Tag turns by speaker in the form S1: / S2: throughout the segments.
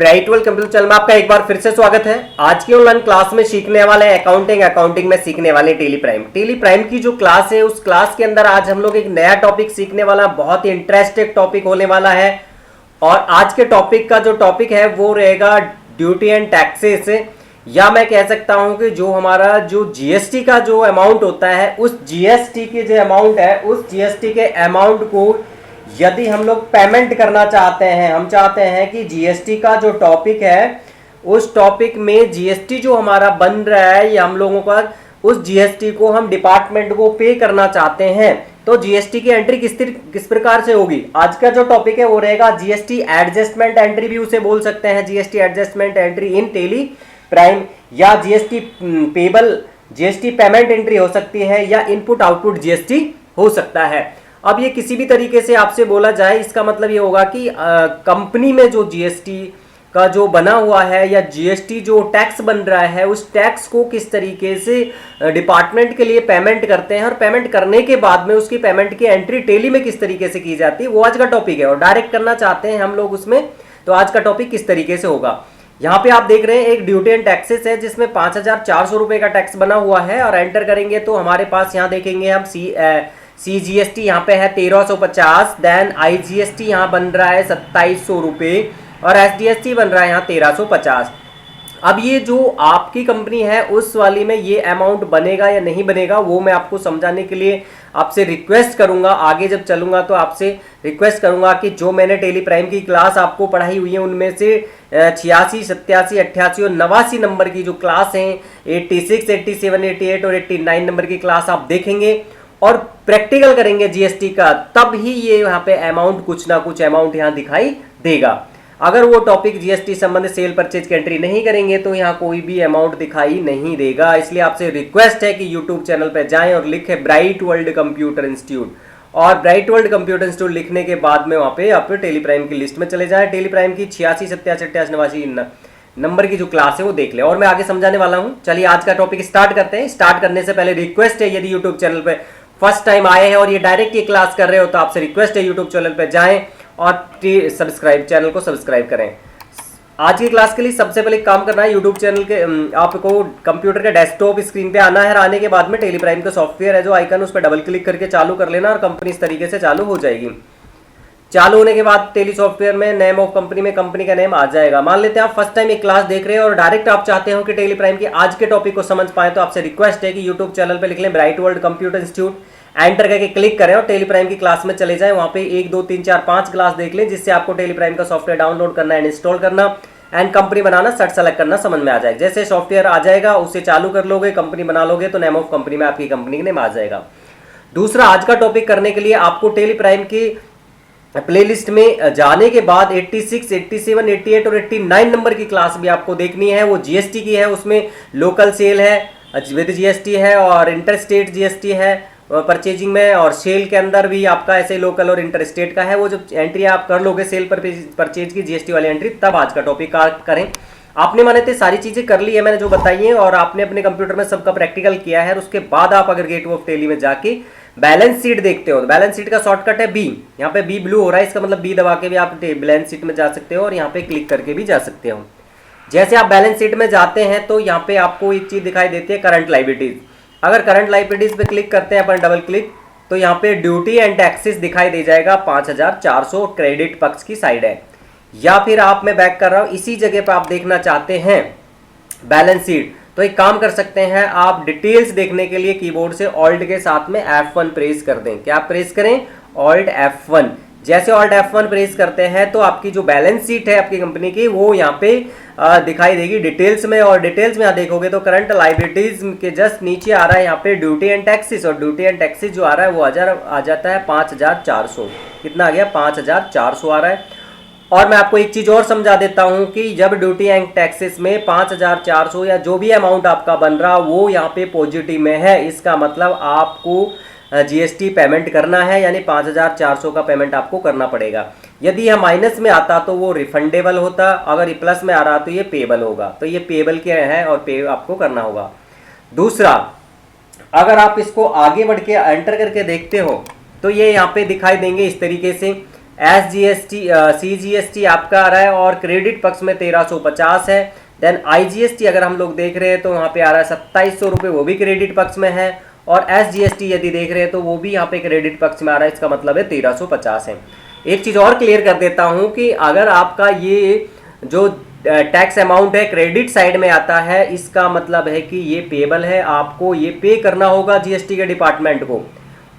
S1: Bright world computer channel में आपका एक बार फिर से स्वागत है। आज की ऑनलाइन क्लास में सीखने वाले हैं अकाउंटिंग में सीखने वाले टेली प्राइम की जो क्लास है उस क्लास के अंदर आज हम लोग एक नया टॉपिक सीखने वाला, बहुत ही इंटरेस्टिंग टॉपिक होने वाला है। और आज के टॉपिक का जो टॉपिक है वो रहेगा ड्यूटी एंड टैक्सेस, या मैं कह सकता हूं कि जो हमारा जो जीएसटी का जो अमाउंट होता है उस जीएसटी के जो अमाउंट है उस जीएसटी के अमाउंट को यदि हम लोग पेमेंट करना चाहते हैं, हम चाहते हैं कि जीएसटी का जो टॉपिक है उस टॉपिक में जीएसटी जो हमारा बन रहा है या हम लोगों का उस जीएसटी को हम डिपार्टमेंट को पे करना चाहते हैं, तो जीएसटी की एंट्री किस प्रकार से होगी। आज का जो टॉपिक है वो रहेगा जीएसटी एडजस्टमेंट एंट्री, भी उसे बोल सकते हैं GST adjustment entry in Tally Prime, या GST payable GST payment entry हो सकती है, या इनपुट आउटपुट जीएसटी हो सकता है। अब ये किसी भी तरीके से आपसे बोला जाए, इसका मतलब ये होगा कि कंपनी में जो जीएसटी का जो बना हुआ है या जीएसटी जो टैक्स बन रहा है उस टैक्स को किस तरीके से डिपार्टमेंट के लिए पेमेंट करते हैं, और पेमेंट करने के बाद में उसकी पेमेंट की एंट्री टेली में किस तरीके से की जाती है, वो आज का टॉपिक है। और डायरेक्ट करना चाहते हैं हम लोग उसमें, तो आज का टॉपिक किस तरीके से होगा। यहाँ पे आप देख रहे हैं एक ड्यूटी एंड टैक्सेस है जिसमें 5,400 रुपए का टैक्स बना हुआ है, और एंटर करेंगे तो हमारे पास यहाँ देखेंगे हम सीजीएसटी यहाँ पे है 1350, देन आईजीएसटी यहाँ बन रहा है 2700 रुपये, और एसडीएसटी बन रहा है यहाँ 1350। अब ये जो आपकी कंपनी है उस वाली में ये अमाउंट बनेगा या नहीं बनेगा वो मैं आपको समझाने के लिए आपसे रिक्वेस्ट करूंगा। आगे जब चलूंगा तो आपसे रिक्वेस्ट करूंगा कि जो मैंने टेली प्राइम की क्लास आपको पढ़ाई हुई है उनमें से 86, 87, 88 और 89 नंबर की जो क्लास हैं, 86, 87, 88 और 89 नंबर की क्लास आप देखेंगे और प्रैक्टिकल करेंगे जीएसटी का, तब ही ये यहाँ पे अमाउंट कुछ ना कुछ अमाउंट यहाँ दिखाई देगा। अगर वो टॉपिक जीएसटी संबंधित सेल परचेज की एंट्री नहीं करेंगे तो यहाँ कोई भी अमाउंट दिखाई नहीं देगा। इसलिए आपसे रिक्वेस्ट है कि यूट्यूब चैनल पर जाएं और लिखे ब्राइट वर्ल्ड कंप्यूटर इंस्टीट्यूट, और ब्राइट वर्ल्ड कंप्यूटर इंस्टीट्यूट लिखने के बाद में वहाँ पे आप टेली प्राइम की लिस्ट में चले जाएं। टेली प्राइम की 86, 87, 88, 89 नंबर की जो क्लास है वो देख ले, और मैं आगे समझाने वाला हूँ। चलिए आज का टॉपिक स्टार्ट करते हैं। स्टार्ट करने से पहले रिक्वेस्ट है, यदि यूट्यूब चैनल पर फर्स्ट टाइम आए हैं और ये डायरेक्ट ये क्लास कर रहे हो तो आपसे रिक्वेस्ट है यूट्यूब चैनल पर जाएं और चैनल को सब्सक्राइब करें। आज की क्लास के लिए सबसे पहले काम करना है, यूट्यूब चैनल के आपको कंप्यूटर के डेस्कटॉप स्क्रीन पे आना है। आने के बाद में टेली प्राइम का सॉफ्टवेयर है जो आइकन, उस पर डबल क्लिक करके चालू कर लेना और कंपनी इस तरीके से चालू हो जाएगी। चालू होने के बाद टेली सॉफ्टवेयर में नेम ऑफ कंपनी में कंपनी का नेम आ जाएगा। मान लेते हैं आप फर्स्ट टाइम एक क्लास देख रहे हैं और डायरेक्ट आप चाहते हो कि टेली प्राइम की आज के टॉपिक को समझ पाए, तो आपसे रिक्वेस्ट है कि यूट्यूब चैनल पर लिख लें bright world computer institute, enter करके क्लिक करें और टेली प्राइम की क्लास में चले जाएं। वहां पे 1, 2, 3, 4, 5 क्लास देख लें, जिससे आपको टेली प्राइम का सॉफ्टवेयर डाउनलोड करना है, इंस्टॉल करना and company banana, search select करना समझ में आ जाएगा। जैसे सॉफ्टवेयर आ जाएगा उसे चालू कर लोगे, कंपनी बना लोगे तो नेम ऑफ कंपनी में आपकी कंपनी का नेम आ जाएगा। दूसरा, आज का टॉपिक करने के लिए आपको टेली प्राइम की प्लेलिस्ट में जाने के बाद 86, 87, 88 और 89 नंबर की क्लास भी आपको देखनी है। वो जीएसटी की है, उसमें लोकल सेल है विद जीएसटी है और इंटर स्टेट जीएसटी है परचेजिंग में, और सेल के अंदर भी आपका ऐसे लोकल और इंटर स्टेट का है। वो जब एंट्री आप कर लोगे सेल पर परचेज की जीएसटी वाली एंट्री, तब आज का टॉपिक करें। आपने माने थे सारी चीजें कर ली है मैंने जो बताई है, और आपने अपने कंप्यूटर में सबका प्रैक्टिकल किया है। और उसके बाद आप अगर गेटवे ऑफ टेली में जाके बैलेंस शीट देखते हो, तो बैलेंस शीट का शॉर्टकट है बी। यहाँ पे बी ब्लू हो रहा है, इसका मतलब बी दबा के भी आप बैलेंस शीट में जा सकते हो और यहाँ पे क्लिक करके भी जा सकते हो। जैसे आप बैलेंस शीट में जाते हैं तो यहाँ पे आपको एक चीज दिखाई देती है, करंट लायबिलिटीज। अगर करंट लायबिलिटीज पे क्लिक करते हैं अपन डबल क्लिक, तो यहाँ पे ड्यूटी एंड टैक्सेस दिखाई दे जाएगा 5,400 क्रेडिट पक्ष की साइड है। या फिर आप, मैं बैक कर रहा हूँ, इसी जगह पे आप देखना चाहते हैं बैलेंस शीट, तो एक काम कर सकते हैं, आप डिटेल्स देखने के लिए कीबोर्ड से ऑल्ट के साथ में F1 प्रेस कर दें। क्या प्रेस करें? Alt F1। जैसे ऑल्ट F1 प्रेस करते हैं तो आपकी जो बैलेंस शीट है आपकी कंपनी की वो यहाँ पे दिखाई देगी डिटेल्स में, और डिटेल्स में यहाँ देखोगे तो करंट लायबिलिटीज के जस्ट नीचे आ रहा है यहाँ पे ड्यूटी एंड टैक्सेस, और ड्यूटी एंड टैक्सेस जो आ रहा है वो आ जाता है 5,400। कितना आ गया? 5,400 आ रहा है। और मैं आपको एक चीज और समझा देता हूं कि जब ड्यूटी एंड टैक्सेस में 5,400 या जो भी अमाउंट आपका बन रहा वो यहाँ पे पॉजिटिव में है, इसका मतलब आपको जीएसटी पेमेंट करना है, यानी 5,400 का पेमेंट आपको करना पड़ेगा। यदि यह माइनस में आता तो वो रिफंडेबल होता, अगर ये प्लस में आ रहा तो ये पेबल होगा। तो ये पेबल क्या है और पे आपको करना होगा। दूसरा, अगर आप इसको आगे बढ़ के एंटर करके देखते हो तो ये यहाँ पे दिखाई देंगे इस तरीके से SGST CGST आपका आ रहा है और क्रेडिट पक्ष में 1350 है। देन IGST अगर हम लोग देख रहे हैं तो यहाँ पे आ रहा है 2700 रुपये, वो भी क्रेडिट पक्ष में है। और SGST यदि देख रहे हैं तो वो भी यहाँ पे क्रेडिट पक्ष में आ रहा है, इसका मतलब है 1350 है। एक चीज़ और क्लियर कर देता हूँ कि अगर आपका ये जो टैक्स अमाउंट है क्रेडिट साइड में आता है, इसका मतलब है कि ये पेबल है, आपको ये पे करना होगा GST के डिपार्टमेंट को।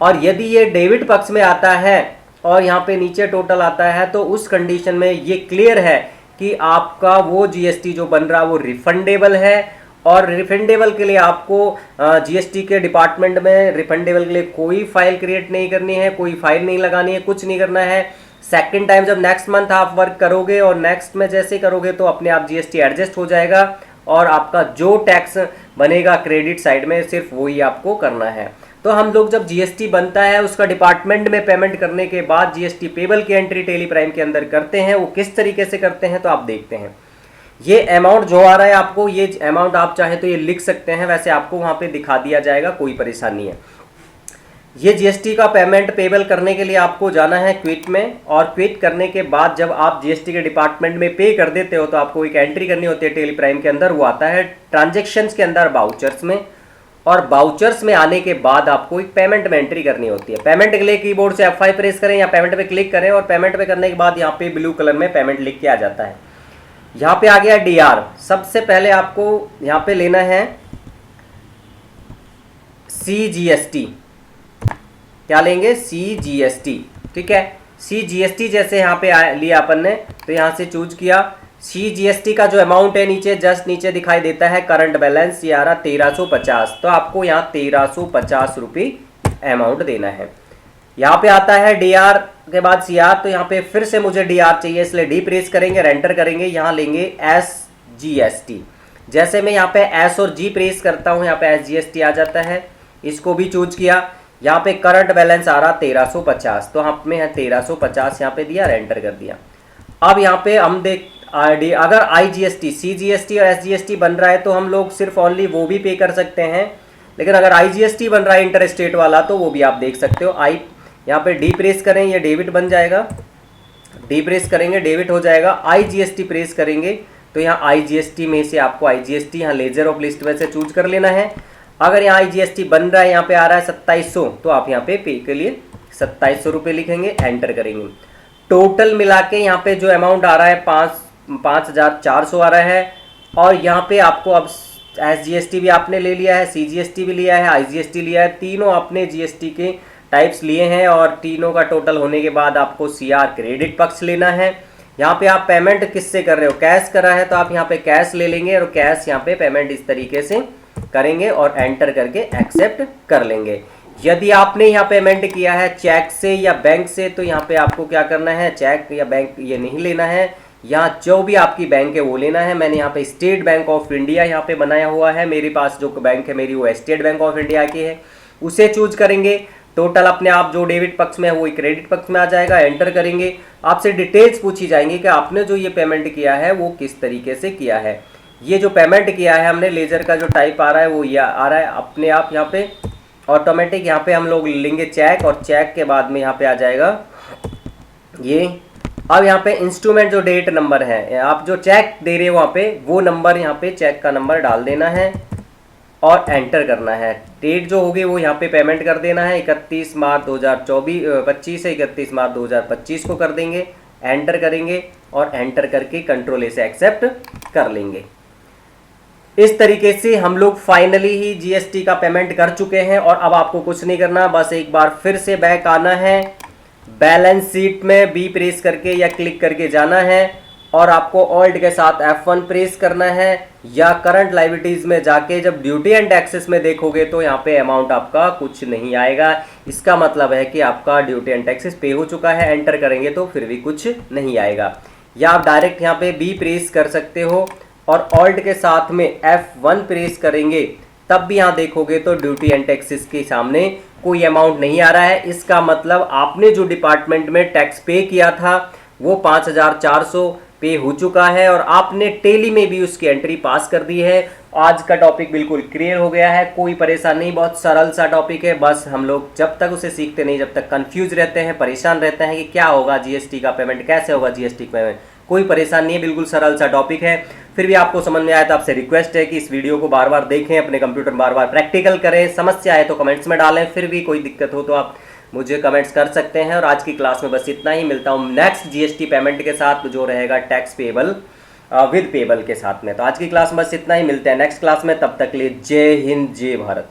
S1: और यदि ये डेबिट पक्ष में आता है और यहाँ पे नीचे टोटल आता है तो उस कंडीशन में ये क्लियर है कि आपका वो GST जो बन रहा है वो रिफंडेबल है। और रिफंडेबल के लिए आपको GST के डिपार्टमेंट में रिफंडेबल के लिए कोई फाइल क्रिएट नहीं करनी है, कोई फाइल नहीं लगानी है, कुछ नहीं करना है। सेकंड टाइम जब नेक्स्ट मंथ आप वर्क करोगे और नेक्स्ट में जैसे करोगे तो अपने आप GST एडजस्ट हो जाएगा और आपका जो टैक्स बनेगा क्रेडिट साइड में सिर्फ वही आपको करना है। तो हम लोग जब GST बनता है उसका डिपार्टमेंट में पेमेंट करने के बाद GST पेबल की एंट्री टेली प्राइम के अंदर करते हैं, वो किस तरीके से करते हैं तो आप देखते हैं। ये अमाउंट जो आ रहा है आपको, ये अमाउंट आप चाहे तो ये लिख सकते हैं, वैसे आपको वहाँ पे दिखा दिया जाएगा, कोई परेशानी है। ये GST का पेमेंट पेबल करने के लिए आपको जाना है क्विट में, और क्विट करने के बाद जब आप GST के डिपार्टमेंट में पे कर देते हो तो आपको एक एंट्री करनी होती है टेली प्राइम के अंदर, वो आता है ट्रांजेक्शन्स के अंदर बाउचर्स में। और बाउचर्स में आने के बाद आपको एक पेमेंट में एंट्री करनी होती है। पेमेंट के लिए कीबोर्ड से F5 प्रेस करें या पेमेंट पे क्लिक करें और पेमेंट पे करने के बाद यहाँ पे ब्लू कलर में पेमेंट लिख के आ जाता है। यहाँ पे आ गया DR। सबसे पहले आपको यहाँ पे लेना है CGST। क्या लेंगे? CGST। ठीक है, CGST जैसे यहाँ पे लिया अपन ने तो यहाँ से चूज किया। CGST का जो अमाउंट है नीचे जस्ट नीचे दिखाई देता है करंट बैलेंस, ये आ रहा 1350। तो आपको यहाँ 1350 रुपये अमाउंट देना है। यहाँ पे आता है DR के बाद CR, तो यहाँ पे फिर से मुझे DR चाहिए इसलिए D प्रेस करेंगे और एंटर करेंगे। यहाँ लेंगे SGST। जैसे मैं यहाँ पे S और G प्रेस करता हूँ यहाँ पे SGST आ जाता है, इसको भी चूज किया। यहाँ पे करंट बैलेंस आ रहा 1350, तो हमें है 1350 यहाँ पे दिया और एंटर कर दिया। अब यहाँ पे हम देख अगर IGST, CGST और SGST बन रहा है तो हम लोग सिर्फ ओनली वो भी पे कर सकते हैं, लेकिन अगर IGST बन रहा है इंटर स्टेट वाला तो वो भी आप देख सकते हो। यहाँ पे D प्रेस करें, ये डेबिट बन जाएगा। D प्रेस करेंगे, डेबिट हो जाएगा। IGST प्रेस करेंगे तो यहाँ IGST में से आपको IGST यहाँ लेजर ऑफ लिस्ट में से चूज कर लेना है। अगर यहाँ IGST बन रहा है, यहाँ पे आ रहा है 2700, तो आप यहाँ पे के लिए 2700 रुपये लिखेंगे, एंटर करेंगे। टोटल मिला के यहाँ पे जो अमाउंट आ रहा है 5400 आ रहा है। और यहाँ पे आपको अब SGST भी आपने ले लिया है, CGST भी लिया है, IGST लिया है, तीनों आपने GST के टाइप्स लिए हैं और तीनों का टोटल होने के बाद आपको CR क्रेडिट पक्ष लेना है। यहाँ पे आप पेमेंट किससे कर रहे हो? कैश करा है तो आप यहाँ पे कैश ले लेंगे और कैश यहाँ पे पेमेंट इस तरीके से करेंगे और एंटर करके एक्सेप्ट कर लेंगे। यदि आपने यहाँ पेमेंट किया है चेक से या बैंक से तो यहाँ पे आपको क्या करना है, चेक या बैंक ये नहीं लेना है, यहाँ जो भी आपकी बैंक है वो लेना है। मैंने यहाँ पे स्टेट बैंक ऑफ इंडिया यहाँ पे बनाया हुआ है, मेरे पास जो बैंक है मेरी वो स्टेट बैंक ऑफ इंडिया की है, उसे चूज करेंगे। टोटल अपने आप जो डेबिट पक्ष में है वो क्रेडिट पक्ष में आ जाएगा, एंटर करेंगे। आपसे डिटेल्स पूछी जाएंगी कि आपने जो ये पेमेंट किया है वो किस तरीके से किया है। ये जो पेमेंट किया है हमने, लेजर का जो टाइप आ रहा है वो ये आ रहा है अपने आप यहाँ पे ऑटोमेटिक। यहाँ पे हम लोग लेंगे चेक और चेक के बाद में यहाँ पे आ जाएगा ये। अब यहाँ पे इंस्ट्रूमेंट जो डेट नंबर है, आप जो चेक दे रहे हो वहाँ पे वो नंबर यहाँ पे चेक का नंबर डाल देना है और एंटर करना है। डेट जो होगी वो यहाँ पे पेमेंट कर देना है 31 मार्च 2025 से 31 मार्च 2025 को कर देंगे, एंटर करेंगे और एंटर करके कंट्रोल से एक्सेप्ट कर लेंगे। इस तरीके से हम लोग फाइनली ही GST का पेमेंट कर चुके हैं और अब आपको कुछ नहीं करना, बस एक बार फिर से बैक आना है, बैलेंस शीट में B प्रेस करके या क्लिक करके जाना है और आपको ऑल्ट के साथ F1 प्रेस करना है, या करंट लायबिलिटीज में जाके जब ड्यूटी एंड टैक्सेस में देखोगे तो यहाँ पे अमाउंट आपका कुछ नहीं आएगा। इसका मतलब है कि आपका ड्यूटी एंड टैक्सेस पे हो चुका है, एंटर करेंगे तो फिर भी कुछ नहीं आएगा। या आप डायरेक्ट यहाँ पे B प्रेस कर सकते हो और ऑल्ट के साथ में F1 प्रेस करेंगे, तब भी यहाँ देखोगे तो ड्यूटी एंड टैक्सेस के सामने कोई अमाउंट नहीं आ रहा है। इसका मतलब आपने जो डिपार्टमेंट में टैक्स पे किया था वो 5400 पे हो चुका है और आपने टेली में भी उसकी एंट्री पास कर दी है। आज का टॉपिक बिल्कुल क्लियर हो गया है, कोई परेशान नहीं, बहुत सरल सा टॉपिक है। बस हम लोग जब तक उसे सीखते नहीं, जब तक कंफ्यूज रहते हैं, परेशान रहते हैं कि क्या होगा जीएसटी का पेमेंट, कैसे होगा जीएसटी का पेमेंट, कोई परेशान नहीं है, बिल्कुल सरल सा टॉपिक है। फिर भी आपको समझ में आया तो आपसे रिक्वेस्ट है कि इस वीडियो को बार बार देखें, अपने कंप्यूटर में बार बार प्रैक्टिकल करें। समस्या आए तो कमेंट्स में डालें, फिर भी कोई दिक्कत हो तो आप मुझे कमेंट्स कर सकते हैं। और आज की क्लास में बस इतना ही, मिलता हूँ नेक्स्ट जीएसटी पेमेंट के साथ जो रहेगा टैक्स पेएबल विद पेएबल के साथ में। तो आज की क्लास में बस इतना ही, मिलते हैं नेक्स्ट क्लास में, तब तक के लिए जय हिंद जय भारत।